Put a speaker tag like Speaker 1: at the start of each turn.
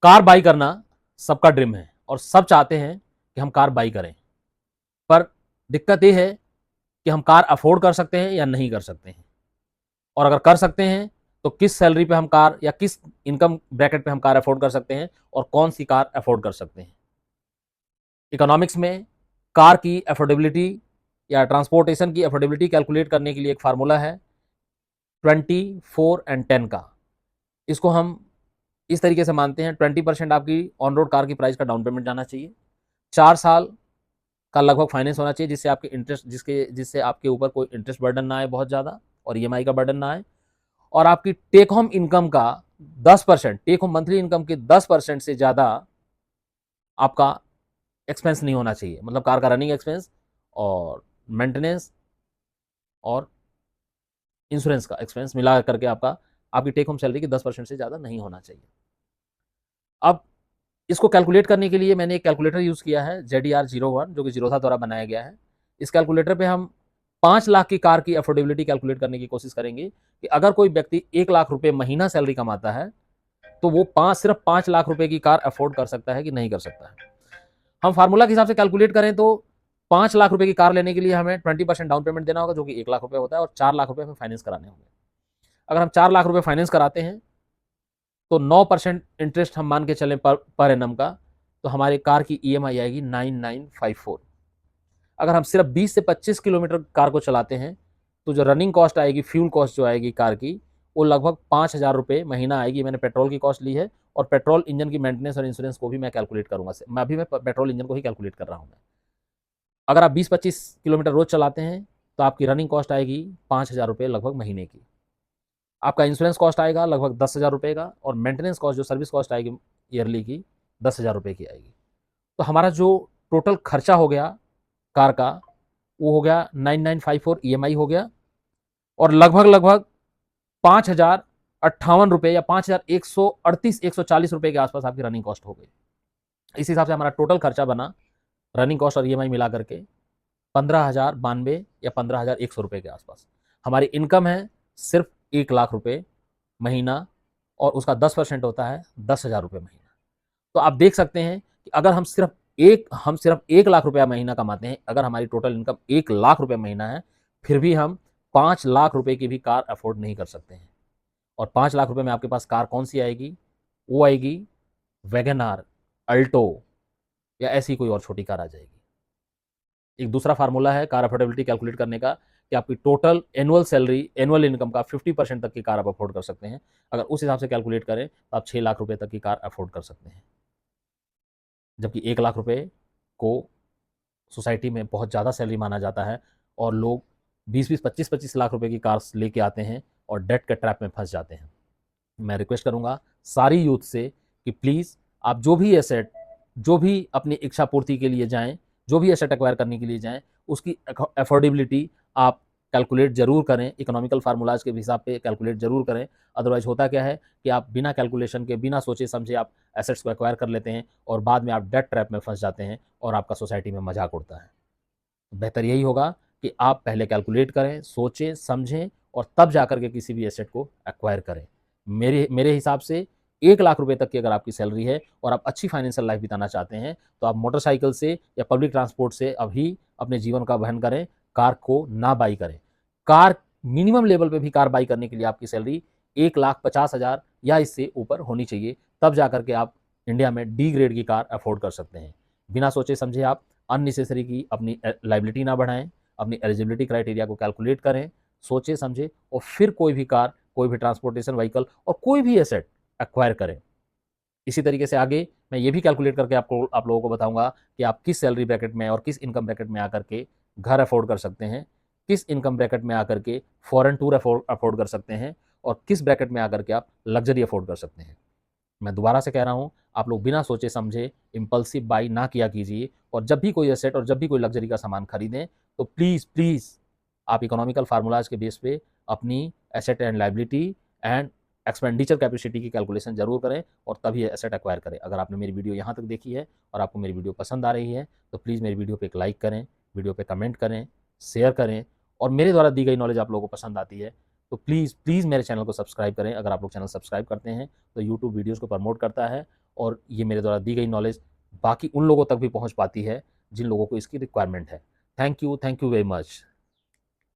Speaker 1: Car by करना सबका dream है और सब चाहते हैं कि हम कार बाई करें, पर दिक्कत यह है कि हम कार अफोर्ड कर सकते हैं या नहीं कर सकते हैं, और अगर कर सकते हैं तो किस सैलरी पे हम कार या किस इनकम ब्रैकेट पे हम कार अफोर्ड कर सकते हैं और कौन सी कार अफोर्ड कर सकते हैं। इकोनॉमिक्स में कार की अफोर्डेबिलिटी या ट्रांसपोर्टेशन की अफोर्डेबिलिटी कैलकुलेट करने के लिए एक फार्मूला है 20, 4 एंड 10 का। इसको हम इस तरीके से मानते हैं 20% आपकी ऑन रोड कार की प्राइस का डाउन पेमेंट जाना चाहिए, 4 साल का लगभग फाइनेंस होना चाहिए जिससे आपके इंटरेस्ट जिससे आपके ऊपर कोई इंटरेस्ट बर्डन ना आए बहुत ज़्यादा और ईएमआई का बर्डन ना आए, और आपकी टेक होम इनकम का 10%, टेक होम मंथली इनकम के 10% से ज़्यादा आपका एक्सपेंस नहीं होना चाहिए, मतलब कार का रनिंग एक्सपेंस और मेंटेनेंस और इंश्योरेंस का एक्सपेंस मिला करके आपकी टेक होम सैलरी की 10% से ज़्यादा नहीं होना चाहिए। अब इसको कैलकुलेट करने के लिए मैंने एक कैलकुलेटर यूज़ किया है ZER01 जो कि जीरोधा द्वारा बनाया गया है। इस कैलकुलेटर पे हम 5 लाख की कार की अफोर्डेबिलिटी कैलकुलेट करने की कोशिश करेंगे कि अगर कोई व्यक्ति 1 लाख रुपए महीना सैलरी कमाता है तो वो सिर्फ 5 लाख रुपए की कार अफोर्ड कर सकता है कि नहीं कर सकता है। हम फार्मूला के हिसाब से कैलकुलेट करें तो 5 लाख रुपए की कार लेने के लिए हमें 20% डाउन पेमेंट देना होगा जो कि 1 लाख रुपए होता है, और 4 लाख रुपए हमें फाइनेंस कराने होंगे। अगर हम 4 लाख रुपए फाइनेंस कराते हैं तो 9% इंटरेस्ट हम मान के चलें पर एनम का, तो हमारे कार की ईएमआई आएगी 9954। अगर हम सिर्फ 20 से 25 किलोमीटर कार को चलाते हैं तो जो रनिंग कॉस्ट आएगी, फ्यूल कॉस्ट जो आएगी कार की, वो लगभग 5,000 रुपये महीना आएगी। मैंने पेट्रोल की कॉस्ट ली है और पेट्रोल इंजन की मेंटेनेंस और इंश्योरेंस को भी मैं कैलकुलेट करूंगा। मैं पेट्रोल इंजन को ही कैलकुलेट कर रहा हूँ। अगर आप 20-25 किलोमीटर रोज चलाते हैं तो आपकी रनिंग कॉस्ट आएगी 5,000 रुपये लगभग महीने की। आपका इंश्योरेंस कॉस्ट आएगा लगभग 10,000 रुपये का, और मेंटेनेंस कॉस्ट जो सर्विस कॉस्ट आएगी ईयरली की 10,000 रुपये की आएगी। तो हमारा जो टोटल खर्चा हो गया कार का वो हो गया 9954 ईएमआई हो गया, और लगभग 5,058 रुपये या 5,138-140 रुपये के आसपास आपकी रनिंग कॉस्ट हो गई। इस हिसाब से हमारा टोटल खर्चा बना रनिंग कॉस्ट और ईएमआई मिला करके 15,092 या 15,100 रुपये के आसपास। हमारी इनकम है सिर्फ 1 लाख रुपये महीना, और उसका 10% होता है 10,000 रुपये महीना। तो आप देख सकते हैं कि अगर हम सिर्फ 1 लाख रुपया महीना कमाते हैं, अगर हमारी टोटल इनकम 1 लाख रुपये महीना है, फिर भी हम 5 लाख रुपए की भी कार अफोर्ड नहीं कर सकते हैं। और 5 लाख रुपए में आपके पास कार कौन सी आएगी? वो आएगी वैगन आर, अल्टो या ऐसी कोई और छोटी कार आ जाएगी। एक दूसरा फार्मूला है कार अफोर्डेबिलिटी कैलकुलेट करने का कि आपकी total annual salary, annual income का 50% तक की कार आप अफोर्ड कर सकते हैं। अगर उस हिसाब से कैलकुलेट करें तो आप 6 लाख रुपए तक की कार अफोर्ड कर सकते हैं, जबकि 1 लाख रुपए को सोसाइटी में बहुत ज़्यादा सैलरी माना जाता है, और लोग 20-20, 25-25 लाख रुपए की कार्स लेके आते हैं और डेट के ट्रैप में फंस जाते हैं। मैं रिक्वेस्ट करूंगा सारी यूथ से कि प्लीज़ आप जो भी अपनी इच्छा पूर्ति के लिए जाएं, जो भी एसेट एक्वायर करने के लिए जाएं, उसकी अफोर्डेबिलिटी आप कैलकुलेट जरूर करें, इकोनॉमिकल फार्मूलाज के हिसाब पे कैलकुलेट जरूर करें। अदरवाइज होता क्या है कि आप बिना कैलकुलेशन के, बिना सोचे समझे आप एसेट्स को एक्वायर कर लेते हैं और बाद में आप डेट ट्रैप में फंस जाते हैं और आपका सोसाइटी में मजाक उड़ता है। बेहतर यही होगा कि आप पहले कैलकुलेट करें, सोचें, समझें और तब जाकर के किसी भी एसेट को एक्वायर करें। मेरे हिसाब से 1 लाख रुपए तक की अगर आपकी सैलरी है और आप अच्छी फाइनेंशियल लाइफ बिताना चाहते हैं तो आप मोटरसाइकिल से या पब्लिक ट्रांसपोर्ट से अभी अपने जीवन का वहन करें, कार को ना बाई करें। कार मिनिमम लेवल पे भी कार बाई करने के लिए आपकी सैलरी 1,50,000 या इससे ऊपर होनी चाहिए, तब जाकर के आप इंडिया में डी ग्रेड की कार अफोर्ड कर सकते हैं। बिना सोचे समझे आप अननेसेसरी की अपनी लाइबिलिटी ना बढ़ाएं, अपनी एलिजिबिलिटी क्राइटेरिया को कैलकुलेट करें, सोचे समझे और फिर कोई भी कार, कोई भी ट्रांसपोर्टेशन व्हीकल और कोई भी एसेट एक्वायर करें। इसी तरीके से आगे मैं ये भी कैलकुलेट करके आप लोगों को बताऊंगा कि आप किस सैलरी ब्रैकेट में और किस इनकम ब्रैकेट में आकर के घर अफोर्ड कर सकते हैं, किस इनकम ब्रैकेट में आकर के फॉरेन टूर अफोर्ड कर सकते हैं, और किस ब्रैकेट में आकर के आप लग्जरी अफोर्ड कर सकते हैं। मैं दोबारा से कह रहा हूं, आप लोग बिना सोचे समझे इम्पल्सिव बाई ना किया कीजिए, और जब भी कोई एसेट और जब भी कोई लग्जरी का सामान खरीदें तो प्लीज़ आप इकोनॉमिकल फार्मूलाज के बेस पे अपनी asset and liability and expenditure capacity की कैलकुलेशन जरूर करें और तभी एसेट एक्वायर करें। अगर आपने मेरी वीडियो यहाँ तक देखी है और आपको मेरी वीडियो पसंद आ रही है तो प्लीज़ मेरी वीडियो पे एक लाइक करें, वीडियो पे कमेंट करें, शेयर करें, और मेरे द्वारा दी गई नॉलेज आप लोगों को पसंद आती है तो प्लीज़ मेरे चैनल को सब्सक्राइब करें। अगर आप लोग चैनल सब्सक्राइब करते हैं तो यूट्यूब वीडियोज़ को प्रमोट करता है और ये मेरे द्वारा दी गई नॉलेज बाकी उन लोगों तक भी पहुंच पाती है जिन लोगों को इसकी रिक्वायरमेंट है। Thank you very much.